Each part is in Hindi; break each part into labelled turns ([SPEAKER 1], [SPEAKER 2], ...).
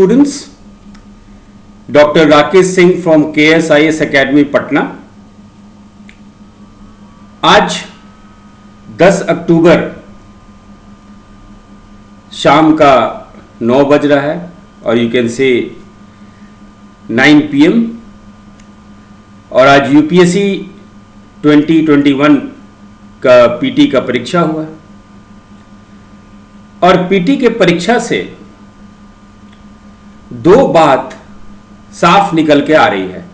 [SPEAKER 1] Students, Dr. Rakesh Singh from KSIS Academy Patna. आज 10 अक्टूबर शाम का 9 बज रहा है और यू कैन से 9 PM और आज यूपीएससी 2021 का पीटी का परीक्षा हुआ और पीटी के परीक्षा से दो बात साफ निकल के आ रही है।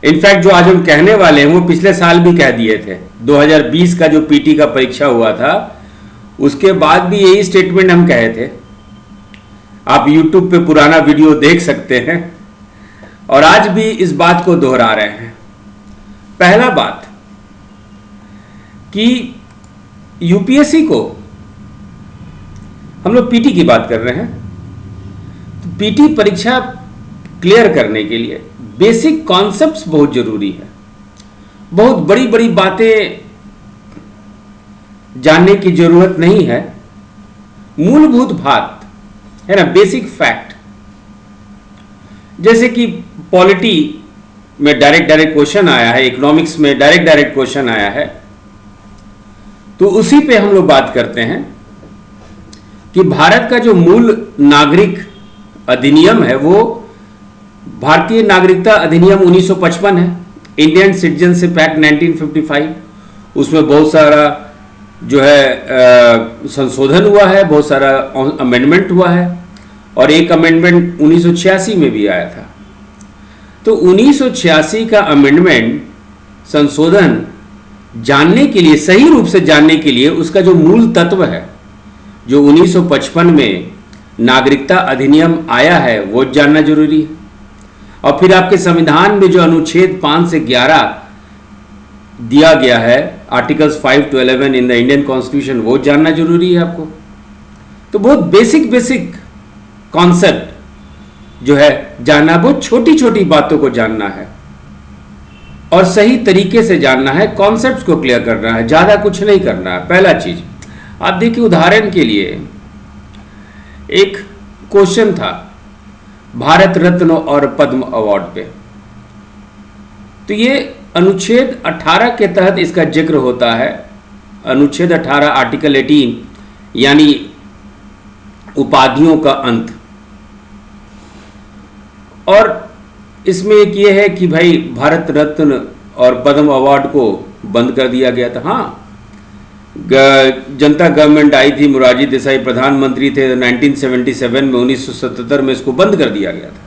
[SPEAKER 1] इनफैक्ट जो आज हम कहने वाले हैं वो पिछले साल भी कह दिए थे। 2020 का जो पीटी का परीक्षा हुआ था उसके बाद भी यही स्टेटमेंट हम कहे थे। आप YouTube पे पुराना वीडियो देख सकते हैं और आज भी इस बात को दोहरा रहे हैं। पहला बात कि यूपीएससी को हम लोग पीटी की बात कर रहे हैं, पीटी परीक्षा क्लियर करने के लिए बेसिक कॉन्सेप्ट्स बहुत जरूरी है। बहुत बड़ी बड़ी बातें जानने की जरूरत नहीं है, मूलभूत बात है ना, बेसिक फैक्ट। जैसे कि पॉलिटी में डायरेक्ट क्वेश्चन आया है, इकोनॉमिक्स में डायरेक्ट क्वेश्चन आया है, तो उसी पे हम लोग बात करते हैं कि भारत का जो मूल नागरिक अधिनियम है वो भारतीय नागरिकता अधिनियम 1955 है, इंडियन सिटीजनशिप एक्ट 1955। उसमें बहुत सारा जो है संशोधन हुआ है, बहुत सारा अमेंडमेंट हुआ है और एक अमेंडमेंट 1986 में भी आया था। तो 1986 का अमेंडमेंट संशोधन जानने के लिए, सही रूप से जानने के लिए उसका जो मूल तत्व है, जो 1955 में नागरिकता अधिनियम आया है, वो जानना जरूरी है। और फिर आपके संविधान में जो अनुच्छेद 5 से 11 दिया गया है, articles 5 to 11 in the Indian constitution, वो जानना जरूरी है आपको। तो बहुत बेसिक कॉन्सेप्ट जो है जानना, बहुत छोटी छोटी बातों को जानना है और सही तरीके से जानना है, कॉन्सेप्ट्स को क्लियर करना है, ज़्यादा कुछ नहीं करना है। पहला चीज आप देखिए, उदाहरण के लिए एक क्वेश्चन था भारत रत्न और पद्म अवार्ड पे, तो ये अनुच्छेद 18 के तहत इसका जिक्र होता है। अनुच्छेद 18 आर्टिकल 18 यानी उपाधियों का अंत, और इसमें एक ये है कि भाई भारत रत्न और पद्म अवार्ड को बंद कर दिया गया था। हाँ, जनता गवर्नमेंट आई थी, मोरारजी देसाई प्रधानमंत्री थे 1977 में, 1977 में इसको बंद कर दिया गया था।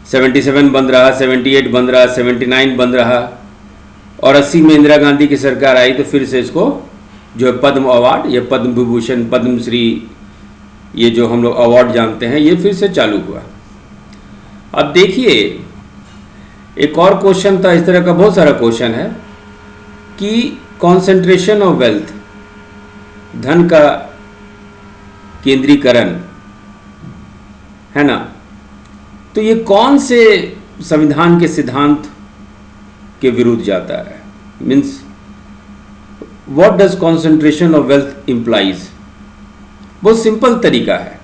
[SPEAKER 1] 77 बंद रहा, 78 बंद रहा, 79 बंद रहा और 80 में इंदिरा गांधी की सरकार आई तो फिर से इसको जो है पद्म अवार्ड या पद्म विभूषण, पद्मश्री, ये जो हम लोग अवार्ड जानते हैं, ये फिर से चालू हुआ। अब देखिए, एक और क्वेश्चन था, इस तरह का बहुत सारा क्वेश्चन है कि कॉन्सेंट्रेशन ऑफ वेल्थ, धन का केंद्रीकरण, है ना, तो ये कौन से संविधान के सिद्धांत के विरुद्ध जाता है? Means what does concentration of wealth implies? बहुत सिंपल तरीका है।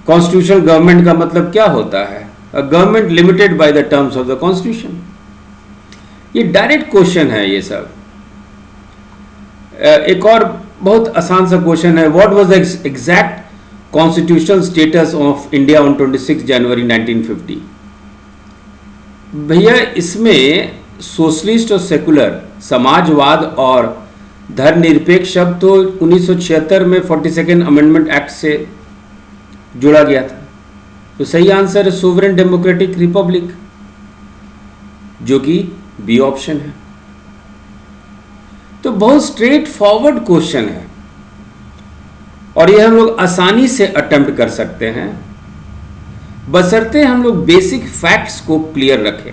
[SPEAKER 1] कॉन्स्टिट्यूशनल गवर्नमेंट का मतलब क्या होता है? A government limited by the terms of the constitution. ये डायरेक्ट क्वेश्चन है ये सब। एक और बहुत आसान सा क्वेश्चन है, what was the exact constitutional status of India on 26 जनवरी 1950? भैया, इसमें सोशलिस्ट और सेकुलर, समाजवाद और धर्मनिरपेक्ष शब्द तो 1976 में 42nd अमेंडमेंट एक्ट से जोड़ा गया था। तो सही आंसर है सोवरेन डेमोक्रेटिक रिपब्लिक, जो कि बी ऑप्शन है। तो बहुत स्ट्रेट फॉरवर्ड क्वेश्चन है और ये हम लोग आसानी से अटेम्प्ट कर सकते हैं, बशर्ते हम लोग बेसिक फैक्ट्स को क्लियर रखें।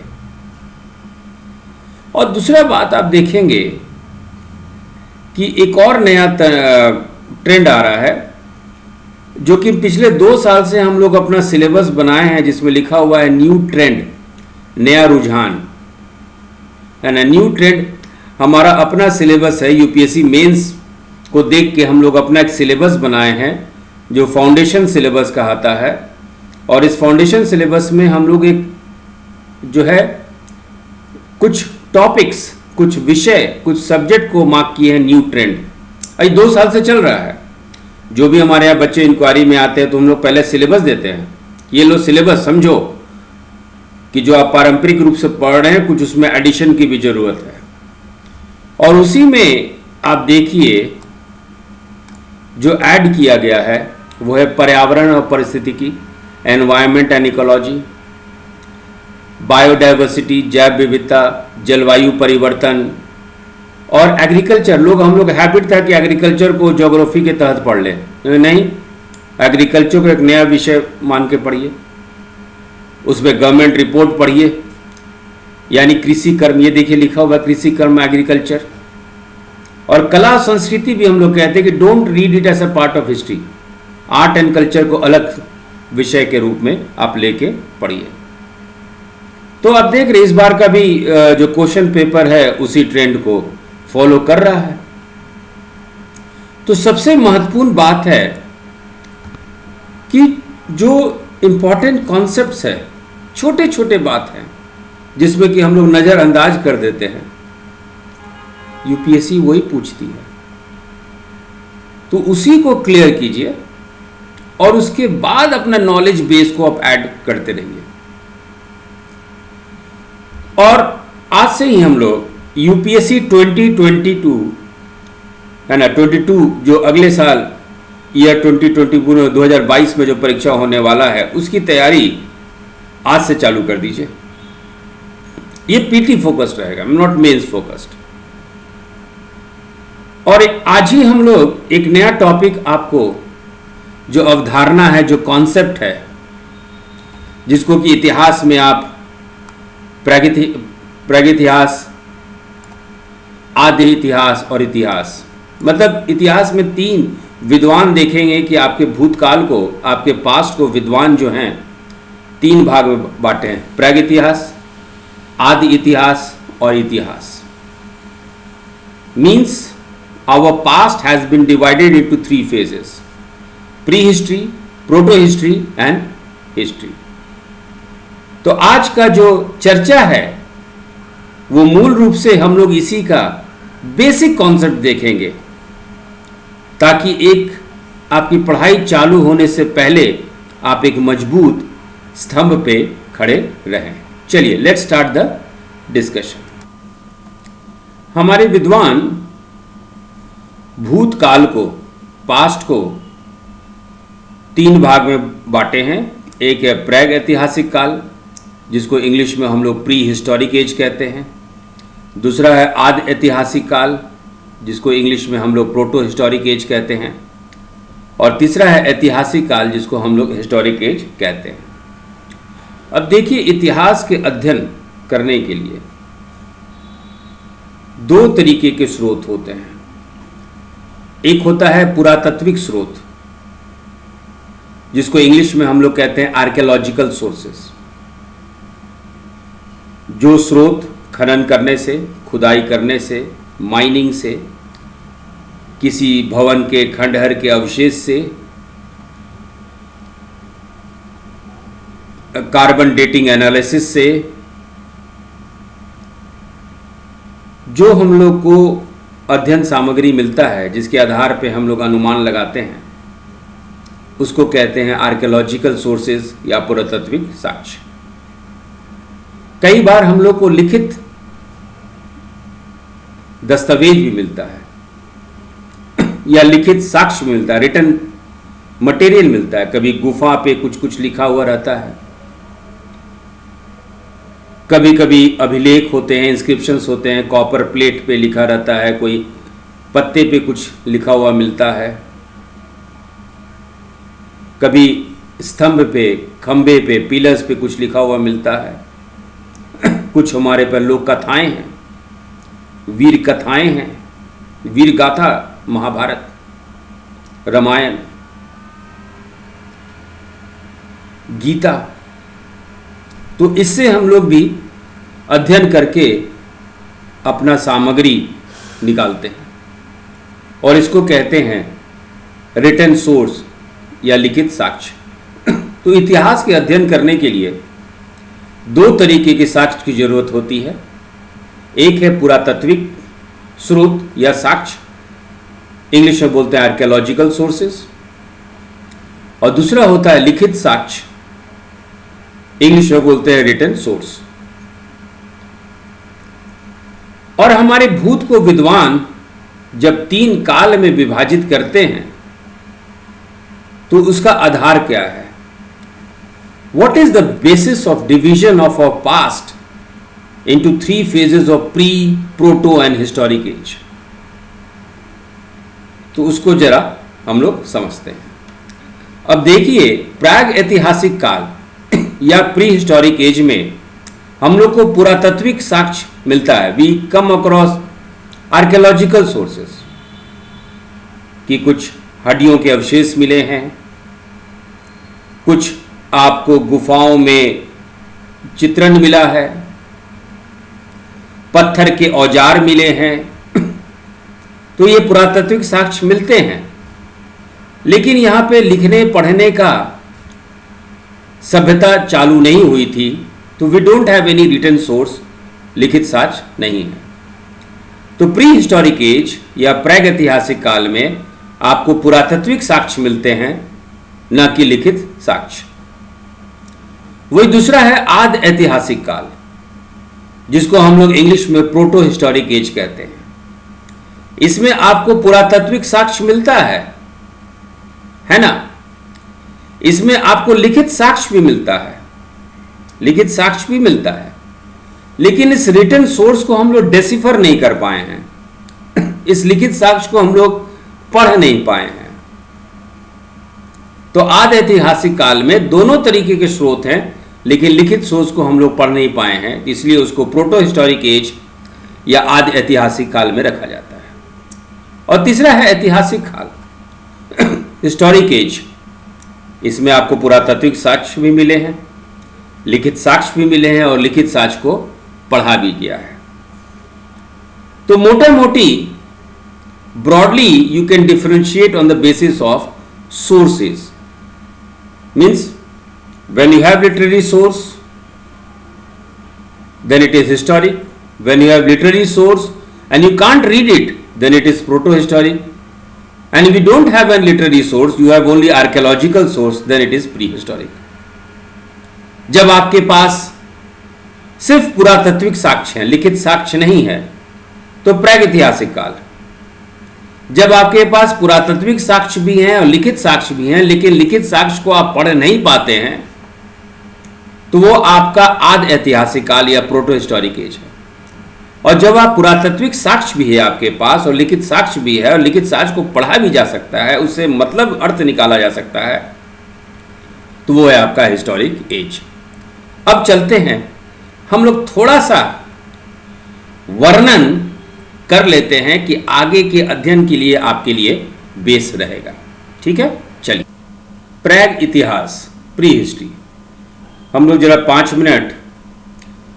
[SPEAKER 1] और दूसरा बात आप देखेंगे कि एक और नया ट्रेंड आ रहा है, जो कि पिछले 2 साल से हम लोग अपना सिलेबस बनाए हैं, जिसमें लिखा हुआ है न्यू ट्रेंड, नया रुझान, है ना। न्यू ट्रेंड हमारा अपना सिलेबस है, यूपीएससी मेंस को देख के हम लोग अपना एक सिलेबस बनाए हैं जो फाउंडेशन सिलेबस कहता है, और इस फाउंडेशन सिलेबस में हम लोग एक जो है कुछ टॉपिक्स, कुछ विषय, कुछ सब्जेक्ट को मार्क किए हैं न्यू ट्रेंड। अभी 2 साल से चल रहा है। जो भी हमारे यहाँ बच्चे इंक्वायरी में आते हैं तो हम लोग पहले सिलेबस देते हैं, ये लो सिलेबस समझो कि जो आप पारंपरिक रूप से पढ़ रहे हैं कुछ उसमें एडिशन की भी जरूरत है। और उसी में आप देखिए जो ऐड किया गया है वो है पर्यावरण और पारिस्थितिकी, एनवायरनमेंट एंड इकोलॉजी, बायोडाइवर्सिटी, जैव विविधता, जलवायु परिवर्तन और एग्रीकल्चर। हम लोग हैबिट था कि एग्रीकल्चर को ज्योग्राफी के तहत पढ़ लें, नहीं, एग्रीकल्चर को एक नया विषय मान के पढ़िए, उसमें गवर्नमेंट रिपोर्ट पढ़िए, यानी कृषि कर्म, ये देखिए लिखा हुआ कृषि कर्म एग्रीकल्चर। और कला संस्कृति भी हम लोग कहते हैं कि don't read it as a part of history, art and culture को अलग विषय के रूप में आप लेके पढ़िए। तो आप देख रहे इस बार का भी जो क्वेश्चन पेपर है उसी ट्रेंड को फॉलो कर रहा है। तो सबसे महत्वपूर्ण बात है कि जो इंपॉर्टेंट कॉन्सेप्ट्स है, छोटे छोटे बात हैं जिसमें कि हम लोग नज़रअंदाज कर देते हैं, यूपीएससी वही पूछती है। तो उसी को क्लियर कीजिए और उसके बाद अपना नॉलेज बेस को आप ऐड करते रहिए। और आज से ही हम लोग यूपीएससी 2022 है ना, 22 जो अगले साल ईयर 2022 में जो परीक्षा होने वाला है उसकी तैयारी आज से चालू कर दीजिए। ये पीटी फोकस्ड रहेगा, नॉट मेंस फोकस्ड। और आज ही हम लोग एक नया टॉपिक आपको, जो अवधारणा है, जो कॉन्सेप्ट है, जिसको कि इतिहास में आप प्रागइतिहास, आदि इतिहास और इतिहास, मतलब इतिहास में 3 विद्वान देखेंगे कि आपके भूतकाल को, आपके पास्ट को विद्वान जो हैं 3 भाग में बांटे हैं, प्रागइतिहास, आदि इतिहास और इतिहास। Means our past has been divided into 3 phases: prehistory, proto-history and history। तो आज का जो चर्चा है वो मूल रूप से हम लोग इसी का बेसिक कॉन्सेप्ट देखेंगे, ताकि एक आपकी पढ़ाई चालू होने से पहले आप एक मजबूत स्तंभ पे खड़े रहें। चलिए लेट्स स्टार्ट द डिस्कशन। हमारे विद्वान भूतकाल को, पास्ट को 3 भाग में बांटे हैं। एक है प्राग ऐतिहासिक काल, जिसको इंग्लिश में हम लोग प्री हिस्टोरिक एज कहते हैं। दूसरा है आद ऐतिहासिक काल, जिसको इंग्लिश में हम लोग प्रोटो हिस्टोरिक एज कहते हैं। और तीसरा है ऐतिहासिक काल, जिसको हम लोग हिस्टोरिक एज कहते हैं। अब देखिए, इतिहास के अध्ययन करने के लिए 2 तरीके के स्रोत होते हैं। एक होता है पुरातात्विक स्रोत, जिसको इंग्लिश में हम लोग कहते हैं आर्कियोलॉजिकल सोर्सेस। जो स्रोत खनन करने से, खुदाई करने से, माइनिंग से, किसी भवन के खंडहर के अवशेष से, कार्बन डेटिंग एनालिसिस से, जो हम लोग को अध्ययन सामग्री मिलता है, जिसके आधार पे हम लोग अनुमान लगाते हैं, उसको कहते हैं आर्कियोलॉजिकल सोर्सेज या पुरातात्विक साक्ष्य। कई बार हम लोग को लिखित दस्तावेज भी मिलता है या लिखित साक्ष्य मिलता है, रिटन मटेरियल मिलता है। कभी गुफा पे कुछ कुछ लिखा हुआ रहता है, कभी कभी अभिलेख होते हैं, इंस्क्रिप्शंस होते हैं, कॉपर प्लेट पे लिखा रहता है, कोई पत्ते पे कुछ लिखा हुआ मिलता है, कभी स्तंभ पे, खंबे पे, पिलर्स पे कुछ लिखा हुआ मिलता है। कुछ हमारे पर लोक कथाएं हैं, वीर कथाएं हैं, वीर गाथा, महाभारत, रामायण, गीता। तो इससे हम लोग भी अध्ययन करके अपना सामग्री निकालते हैं और इसको कहते हैं रिटन सोर्स या लिखित साक्ष्य। तो इतिहास के अध्ययन करने के लिए दो तरीके के साक्ष्य की जरूरत होती है। एक है पुरातात्विक स्रोत या साक्ष्य, इंग्लिश में बोलते हैं आर्कियोलॉजिकल सोर्सेस, और दूसरा होता है लिखित साक्ष्य, इंग्लिश में बोलते हैं रिटन सोर्स। और हमारे भूत को विद्वान जब 3 काल में विभाजित करते हैं तो उसका आधार क्या है? What is the basis of division of our past into 3 phases of pre, proto and historic age? तो उसको जरा हम लोग समझते हैं। अब देखिए, प्राग ऐतिहासिक काल या प्री हिस्टोरिक एज में हम लोग को पुरातात्विक साक्ष्य मिलता है। We come across archaeological sources कि कुछ हड्डियों के अवशेष मिले हैं, कुछ आपको गुफाओं में चित्रण मिला है, पत्थर के औजार मिले हैं, तो ये पुरातात्विक साक्ष्य मिलते हैं। लेकिन यहाँ पे लिखने पढ़ने का सभ्यता चालू नहीं हुई थी, तो we don't have any written source, लिखित साक्ष्य नहीं है। तो प्री हिस्टोरिक एज या प्राग ऐतिहासिक काल में आपको पुरातात्विक साक्ष्य मिलते हैं, न कि लिखित साक्ष्य। वही दूसरा है आद ऐतिहासिक काल, जिसको हम लोग इंग्लिश में प्रोटो हिस्टोरिक एज कहते हैं। इसमें आपको पुरातात्विक साक्ष्य मिलता है ना? इसमें आपको लिखित साक्ष्य भी मिलता है, लिखित साक्ष्य भी मिलता है, लेकिन इस रिटन सोर्स को हम लोग डेसिफर नहीं कर पाए हैं। इस लिखित साक्ष्य को हम लोग पढ़ नहीं पाए हैं। तो आद ऐतिहासिक काल में दोनों तरीके के स्रोत हैं, लेकिन लिखित सोर्स को हम लोग पढ़ नहीं पाए हैं, इसलिए उसको प्रोटो हिस्टोरिक एज या आद ऐतिहासिक काल में रखा जाता है। और तीसरा है ऐतिहासिक काल, हिस्टोरिक एज। इसमें आपको पुरातात्विक साक्ष्य भी मिले हैं, लिखित साक्ष्य भी मिले हैं, और लिखित साक्ष्य को पढ़ा भी गया है। तो मोटा मोटी broadly you can differentiate on the basis of sources. Means when you have literary source, then it is historic. When you have literary source and you can't read it, then it is proto-historic. And if you don't have a literary source, you have only archaeological source, then it is prehistoric. जब आपके पास सिर्फ पुरातात्विक साक्ष्य है, लिखित साक्ष्य नहीं है, तो प्रागैतिहासिक काल। जब आपके पास पुरातात्विक साक्ष्य भी हैं और लिखित साक्ष्य भी हैं, लेकिन लिखित साक्ष्य को आप पढ़ नहीं पाते हैं, तो वो आपका आद ऐतिहासिक काल या प्रोटो हिस्टोरिक एज है। और जब आप पुरातात्विक साक्ष्य भी है आपके पास और लिखित साक्ष्य भी है, और लिखित साक्ष्य को पढ़ा भी जा सकता है, उससे मतलब अर्थ निकाला जा सकता है, तो वो है आपका हिस्टोरिक एज। अब चलते हैं, हम लोग थोड़ा सा वर्णन कर लेते हैं कि आगे के अध्ययन के लिए आपके लिए बेस रहेगा। ठीक है, चलिए। प्राग इतिहास, प्री हिस्ट्री। हम लोग जरा 5 मिनट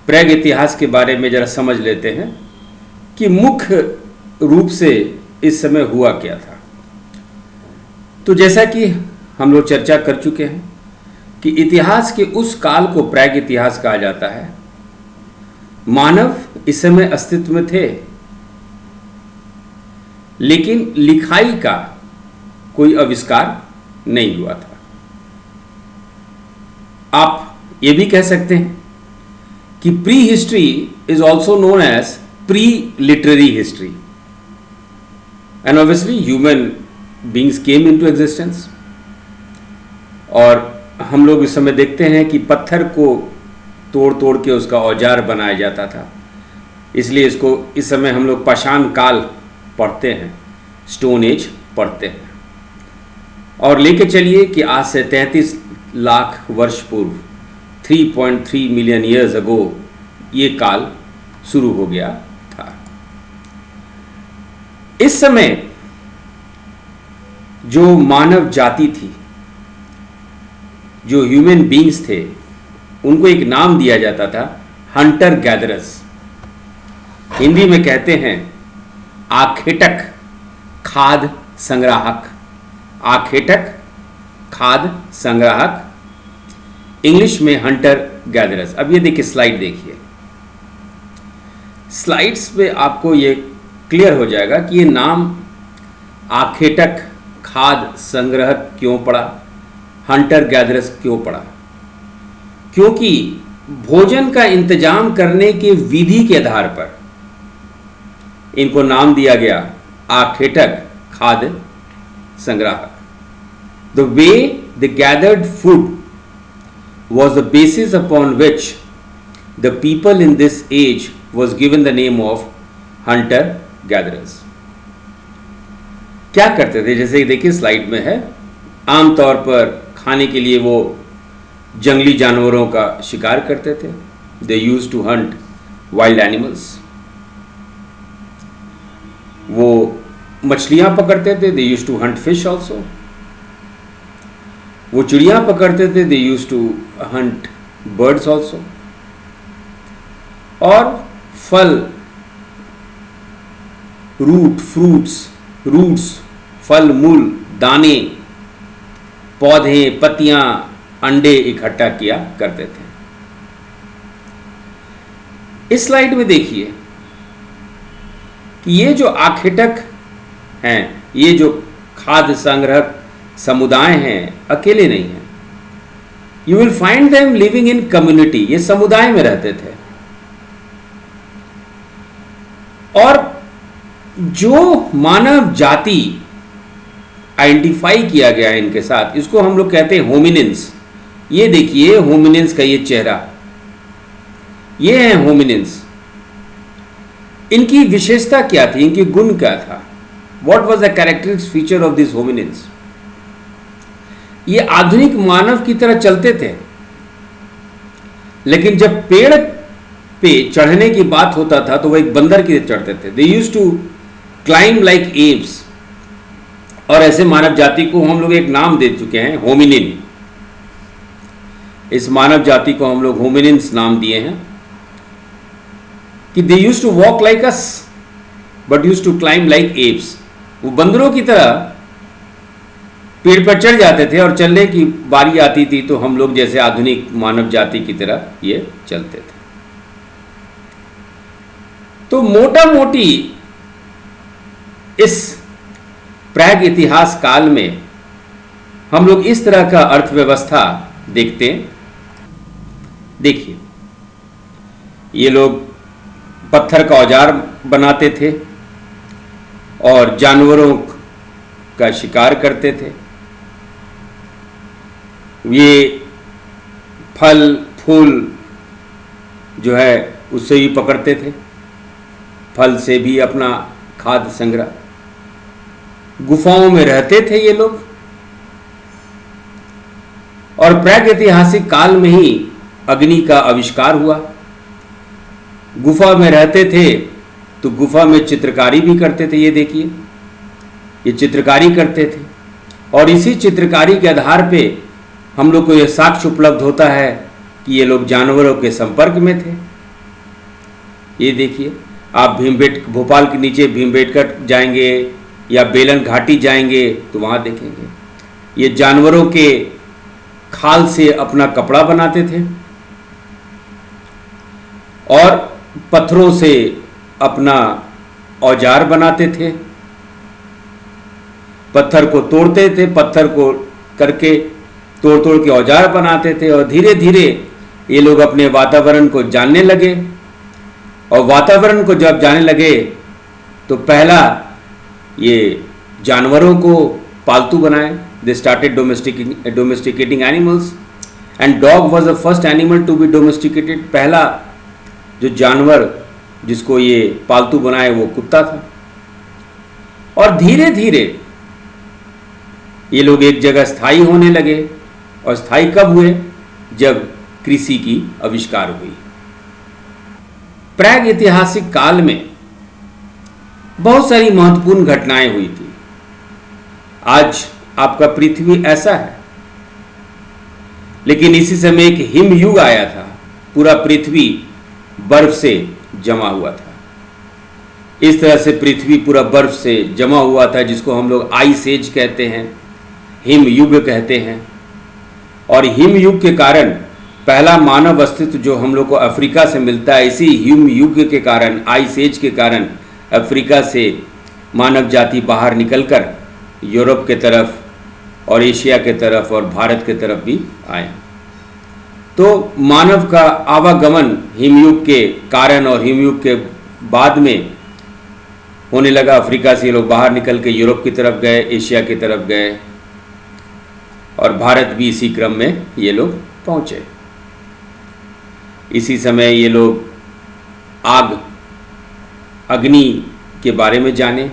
[SPEAKER 1] प्राग इतिहास के बारे में जरा समझ लेते हैं कि मुख्य रूप से इस समय हुआ क्या था। तो जैसा कि हम लोग चर्चा कर चुके हैं कि इतिहास के उस काल को प्राग इतिहास कहा जाता है। मानव इस समय अस्तित्व में थे, लेकिन लिखाई का कोई आविष्कार नहीं हुआ था। आप ये भी कह सकते हैं कि pre history is also known as pre literary history, and obviously human beings came into existence. और हम लोग इस समय देखते हैं कि पत्थर को तोड़ तोड़ के उसका औजार बनाया जाता था, इसलिए इसको इस समय हम लोग पाषाण काल पढ़ते हैं, स्टोन एज पढ़ते हैं। और लेके चलिए कि आज से 33 लाख वर्ष पूर्व 3.3 मिलियन ईयर्स अगो ये काल शुरू हो गया था। इस समय जो मानव जाति थी, जो ह्यूमन बींग्स थे, उनको एक नाम दिया जाता था हंटर गैदरर्स। हिंदी में कहते हैं आखेटक, खाद्य संग्राहक। आखेटक खाद्य संग्राहक, इंग्लिश में हंटर गैदरर्स। अब ये देखिए स्लाइड देखिए, स्लाइड्स पे आपको ये क्लियर हो जाएगा कि ये नाम आखेटक खाद्य संग्राहक क्यों पड़ा, हंटर गैदरर्स क्यों पड़ा। क्योंकि भोजन का इंतजाम करने के विधि के आधार पर इनको नाम दिया गया आखेटक खाद्य संग्राहक। The way they gathered food was the basis upon which the people in this age was given the name of hunter gatherers। क्या करते थे, जैसे देखिए स्लाइड में है, आमतौर पर खाने के लिए वो जंगली जानवरों का शिकार करते थे। They used to hunt wild animals। वो मछलियां पकड़ते थे, they used to hunt fish also। वो चिड़िया पकड़ते थे, they used to hunt birds also। और फल, रूट्स, फल मूल, दाने, पौधे, पत्तियां, अंडे इकट्ठा किया करते थे। इस स्लाइड में देखिए कि ये जो आखेटक हैं, ये जो खाद्य संग्रहक समुदाय हैं, अकेले नहीं हैं। You will find them living in community. ये समुदाय में रहते थे और जो मानव जाति आइडेंटिफाई किया गया है इनके साथ, इसको हम लोग कहते हैं होमिनिन्स। ये देखिए होमिनिन्स का ये चेहरा, ये है होमिनिन्स। इनकी विशेषता क्या थी, इनकी गुण क्या था, what was the characteristic feature of this hominins. ये आधुनिक मानव की तरह चलते थे, लेकिन जब पेड़ पे चढ़ने की बात होता था तो वह एक बंदर की तरह चढ़ते थे। They used to climb like apes. और ऐसे मानव जाति को हम लोग एक नाम दे चुके हैं, होमिनिन। इस मानव जाति को हम लोग होमिनिन्स नाम दिए हैं कि they used to walk like us but used to climb like apes. वो बंदरों की तरह पेड़ पर चढ़ जाते थे और चलने की बारी आती थी तो हम लोग जैसे आधुनिक मानव जाति की तरह ये चलते थे। तो मोटा मोटी इस प्राग इतिहास काल में हम लोग इस तरह का अर्थव्यवस्था देखते हैं। देखिए, ये लोग पत्थर का औजार बनाते थे और जानवरों का शिकार करते थे। ये फल फूल जो है उससे भी पकड़ते थे, फल से भी अपना खाद्य संग्रह। गुफाओं में रहते थे ये लोग और प्रागैतिहासिक काल में ही अग्नि का आविष्कार हुआ। गुफा में रहते थे तो गुफा में चित्रकारी भी करते थे। ये देखिए, ये चित्रकारी करते थे और इसी चित्रकारी के आधार पे हम लोग को यह साक्ष्य उपलब्ध होता है कि ये लोग जानवरों के संपर्क में थे। ये देखिए, आप भोपाल के नीचे भीमबेटका जाएंगे या बेलन घाटी जाएंगे तो वहाँ देखेंगे ये जानवरों के खाल से अपना कपड़ा बनाते थे और पत्थरों से अपना औजार बनाते थे। पत्थर को तोड़ते थे, पत्थर को करके तोड़ के औजार बनाते थे और धीरे धीरे ये लोग अपने वातावरण को जानने लगे। और वातावरण को जब जानने लगे तो पहला ये जानवरों को पालतू बनाए। They started domesticating animals and dog was the first animal to be domesticated. पहला जो जानवर जिसको ये पालतू बनाए वो कुत्ता था। और धीरे धीरे ये लोग एक जगह स्थायी होने लगे। और स्थायी कब हुए? जब कृषि की आविष्कार हुई। प्राग ऐतिहासिक काल में बहुत सारी महत्वपूर्ण घटनाएं हुई थी। आज आपका पृथ्वी ऐसा है, लेकिन इसी समय एक हिम युग आया था। पूरा पृथ्वी बर्फ से जमा हुआ था। इस तरह से पृथ्वी पूरा बर्फ से जमा हुआ था, जिसको हम लोग आइस एज कहते हैं। हिम युग कहते हैं। और हिम युग के कारण पहला मानव अस्तित्व जो हम लोग को अफ्रीका से मिलता है, इसी हिम युग के कारण, आइस एज के कारण अफ्रीका से मानव जाति बाहर निकलकर यूरोप के तरफ और एशिया के तरफ और भारत के तरफ भी आया। तो मानव का आवागमन हिमयुग के कारण और हिमयुग के बाद में होने लगा। अफ्रीका से ये लोग बाहर निकल के यूरोप की तरफ गए, एशिया की तरफ गए और भारत भी इसी क्रम में ये लोग पहुँचे। इसी समय ये लोग अग्नि के बारे में जाने,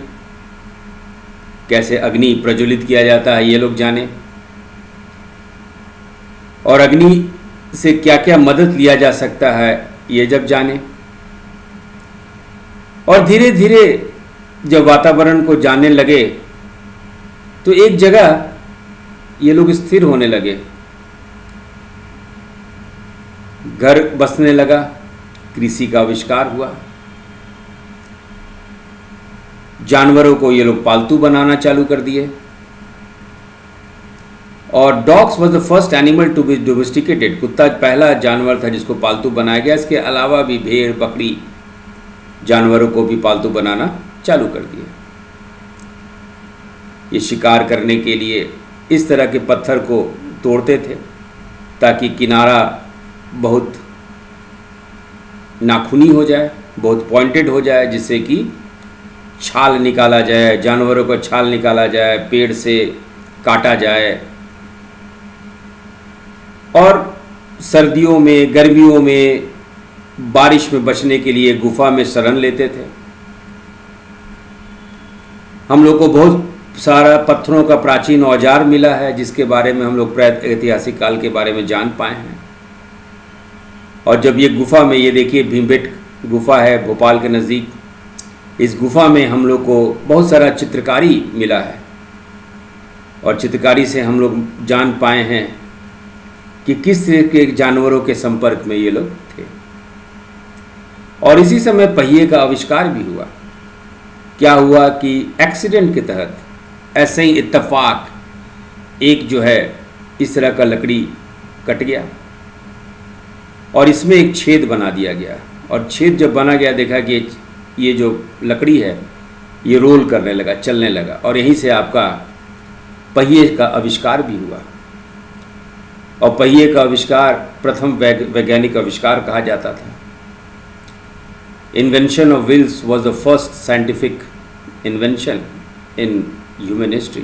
[SPEAKER 1] कैसे अग्नि प्रज्वलित किया जाता है ये लोग जाने, और अग्नि से क्या क्या मदद लिया जा सकता है ये जब जाने। और धीरे धीरे जब वातावरण को जानने लगे तो एक जगह ये लोग स्थिर होने लगे, घर बसने लगा, कृषि का आविष्कार हुआ, जानवरों को ये लोग पालतू बनाना चालू कर दिए। और dogs was the first animal to be domesticated, कुत्ता पहला जानवर था जिसको पालतू बनाया गया। इसके अलावा भी भेड़, बकरी, जानवरों को भी पालतू बनाना चालू कर दिया। ये शिकार करने के लिए इस तरह के पत्थर को तोड़ते थे ताकि किनारा बहुत नाखूनी हो जाए, बहुत पॉइंटेड हो जाए, जिससे कि छाल निकाला जाए, जानवरों को छाल निकाला जाए, पेड़ से काटा जाए। और सर्दियों में, गर्मियों में, बारिश में बचने के लिए गुफा में शरण लेते थे। हम लोग को बहुत सारा पत्थरों का प्राचीन औजार मिला है जिसके बारे में हम लोग ऐतिहासिक काल के बारे में जान पाए हैं। और जब ये गुफा में, ये देखिए भीमबेट गुफा है भोपाल के नज़दीक, इस गुफा में हम लोग को बहुत सारा चित्रकारी मिला है और चित्रकारी से हम लोग जान पाए हैं कि किस तरह के जानवरों के संपर्क में ये लोग थे। और इसी समय पहिए का आविष्कार भी हुआ। क्या हुआ कि एक्सीडेंट के तहत, ऐसे ही इत्तेफाक, एक जो है इस तरह का लकड़ी कट गया और इसमें एक छेद बना दिया गया। और छेद जब बना गया, देखा कि ये जो लकड़ी है ये रोल करने लगा, चलने लगा, और यहीं से आपका पहिए का आविष्कार भी हुआ। और पहिए का आविष्कार प्रथम वैज्ञानिक आविष्कार कहा जाता था। Invention of wheels was the first scientific invention in human history.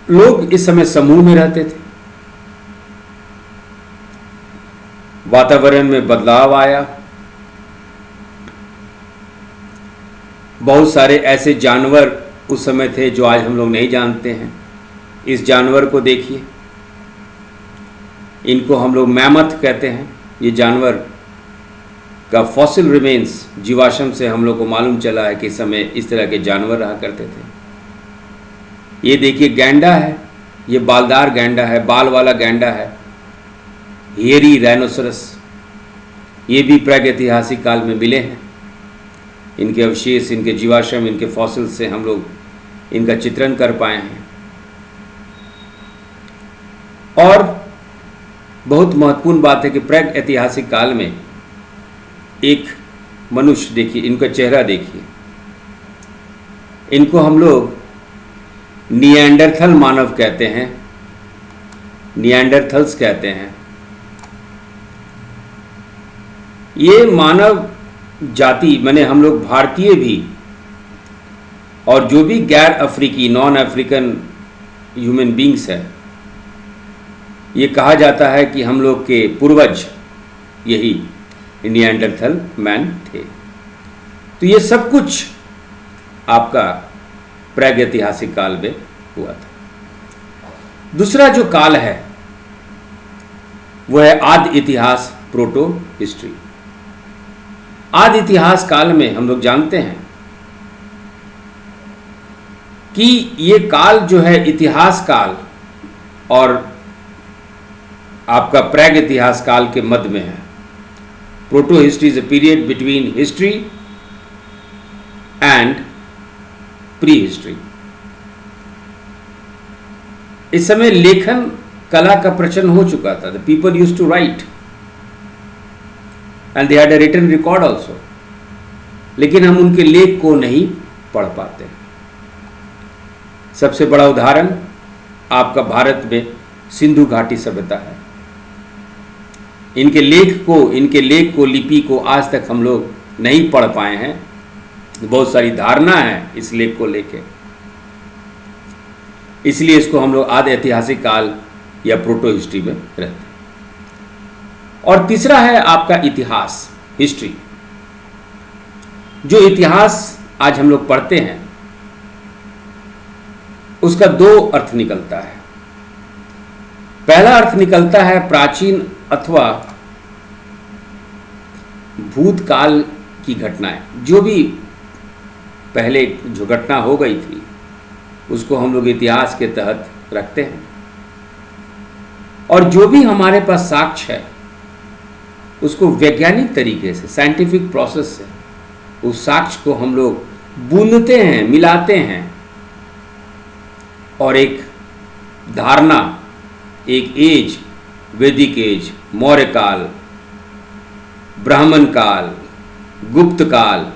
[SPEAKER 1] लोग इस समय समूह में रहते थे, वातावरण में बदलाव आया, बहुत सारे ऐसे जानवर उस समय थे जो आज हम लोग नहीं जानते हैं। इस जानवर को देखिए, इनको हम लोग मैमथ कहते हैं। ये जानवर का फॉसिल रिमेन्स, जीवाश्म से हम लोग को मालूम चला है कि इस समय इस तरह के जानवर रहा करते थे। ये देखिए गैंडा है, ये बालदार गैंडा है, बाल वाला गैंडा है। हेयरी राइनोसरस, ये भी प्रागैतिहासिक काल में मिले हैं। इनके अवशेष, इनके जीवाश्म, इनके फॉसिल से हम लोग इनका चित्रण कर पाए हैं। और बहुत महत्वपूर्ण बात है कि प्राग ऐतिहासिक काल में एक मनुष्य, देखिए इनका चेहरा देखिए, इनको हम लोग निएंडरथल मानव कहते हैं, निएंडरथल्स कहते हैं। ये मानव जाति, माने हम लोग भारतीय भी और जो भी गैर अफ्रीकी, नॉन अफ्रीकन ह्यूमन बींग्स है, ये कहा जाता है कि हम लोग के पूर्वज यही निएंडरथल मैन थे। तो ये सब कुछ आपका प्रागैतिहासिक काल में हुआ था। दूसरा जो काल है वो है आदि इतिहास, प्रोटो हिस्ट्री। आदि इतिहास काल में हम लोग जानते हैं कि ये काल जो है इतिहास काल और आपका प्राग इतिहास काल के मध्य में है। Proto history is a period between history and pre history. इस समय लेखन कला का प्रचलन हो चुका था। The people used to write and they had a written record also, लेकिन हम उनके लेख को नहीं पढ़ पाते। सबसे बड़ा उदाहरण आपका भारत में सिंधु घाटी सभ्यता है। इनके लेख को लिपि को आज तक हम लोग नहीं पढ़ पाए हैं। बहुत सारी धारणा है इस लेख को लेके, इसलिए इसको हम लोग आदि ऐतिहासिक काल या प्रोटो हिस्ट्री में रहते हैं। और तीसरा है आपका इतिहास, हिस्ट्री। जो इतिहास आज हम लोग पढ़ते हैं उसका दो अर्थ निकलता है। पहला अर्थ निकलता है प्राचीन अथवा भूतकाल की घटनाएं, जो भी पहले जो घटना हो गई थी उसको हम लोग इतिहास के तहत रखते हैं। और जो भी हमारे पास साक्ष्य है उसको वैज्ञानिक तरीके से, साइंटिफिक प्रोसेस से उस साक्ष्य को हम लोग बूंदते हैं, मिलाते हैं और एक धारणा, एक एज, वैदिक एज, मौर्य काल, ब्राह्मण काल, गुप्त काल,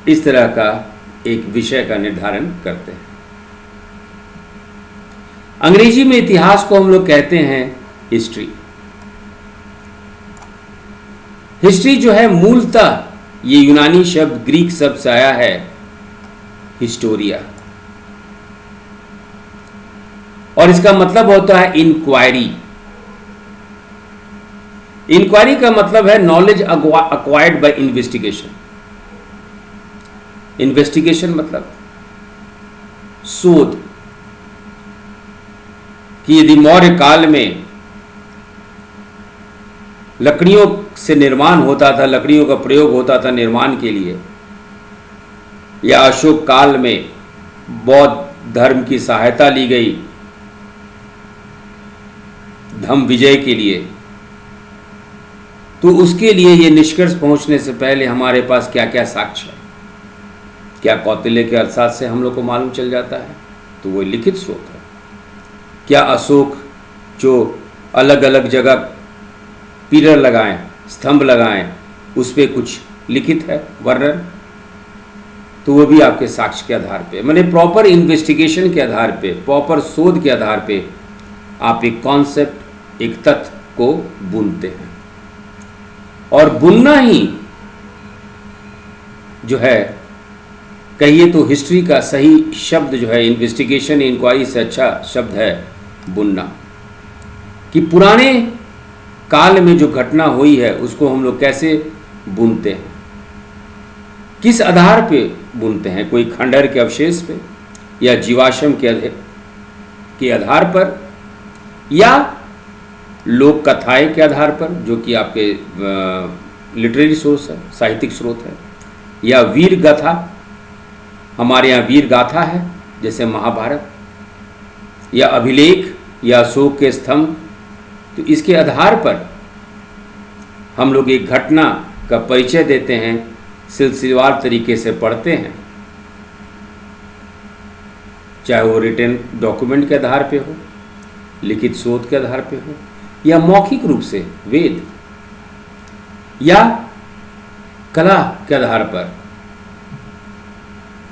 [SPEAKER 1] इस तरह का एक विषय का निर्धारण करते हैं। अंग्रेजी में इतिहास को हम लोग कहते हैं हिस्ट्री। हिस्ट्री जो है मूलतः ये यूनानी शब्द ग्रीक शब्द से आया है, हिस्टोरिया, और इसका मतलब होता है इंक्वायरी। इंक्वायरी का मतलब है knowledge acquired bye investigation. Investigation मतलब शोध, कि यदि मौर्य काल में लकड़ियों से निर्माण होता था, लकड़ियों का प्रयोग होता था निर्माण के लिए, या अशोक काल में बौद्ध धर्म की सहायता ली गई धम्म विजय के लिए, तो उसके लिए ये निष्कर्ष पहुंचने से पहले हमारे पास क्या क्या साक्ष्य है, क्या कौटिल्य के अर्थशास्त्र से हम लोग को मालूम चल जाता है, तो वो लिखित स्रोत है। क्या अशोक जो अलग अलग जगह पिलर लगाएं, स्तंभ लगाएं, उस पर कुछ लिखित है वर्णन, तो वो भी आपके साक्ष्य के आधार पे, माने प्रॉपर इन्वेस्टिगेशन के आधार पे, प्रॉपर शोध के आधार पे आप एक कॉन्सेप्ट, एक तथ्य को बुनते हैं। और बुनना ही जो है, कहिए तो हिस्ट्री का सही शब्द जो है, इन्वेस्टिगेशन, इंक्वायरी से अच्छा शब्द है बुनना। कि पुराने काल में जो घटना हुई है उसको हम लोग कैसे बुनते हैं, किस आधार पे बुनते हैं, कोई खंडहर के अवशेष पे, या जीवाश्म के आधार पर, या लोक कथाएं के आधार पर, जो कि आपके लिटरेरी सोर्स है, साहित्यिक स्रोत है, या वीर गाथा, हमारे यहाँ वीर गाथा है जैसे महाभारत, या अभिलेख, या अशोक के स्तंभ। तो इसके आधार पर हम लोग एक घटना का परिचय देते हैं, सिलसिलेवार तरीके से पढ़ते हैं, चाहे वो रिटन डॉक्यूमेंट के आधार पे हो, लिखित शोध के आधार पे हो, या मौखिक रूप से वेद, या कला के आधार पर,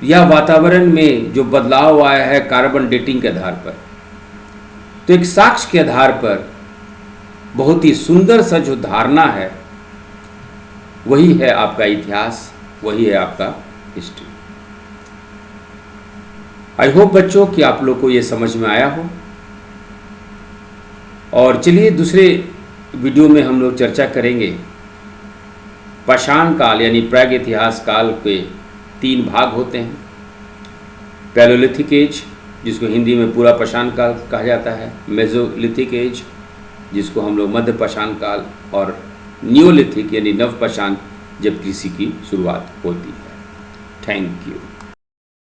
[SPEAKER 1] या वातावरण में जो बदलाव आया है कार्बन डेटिंग के आधार पर। तो एक साक्ष्य के आधार पर बहुत ही सुंदर सा जो धारणा है, वही है आपका इतिहास, वही है आपका हिस्ट्री। आई होप बच्चों कि आप लोग को ये समझ में आया हो। और चलिए दूसरे वीडियो में हम लोग चर्चा करेंगे पाषाण काल यानी प्राग इतिहास काल के 3 भाग होते हैं। पैलोलिथिक एज, जिसको हिंदी में पूरा पाषाण काल कहा जाता है, मेसोलिथिक एज, जिसको हम लोग मध्य पाषाण काल, और नियोलिथिक यानी नव पाषाण, जब कृषि की शुरुआत होती है। Thank you.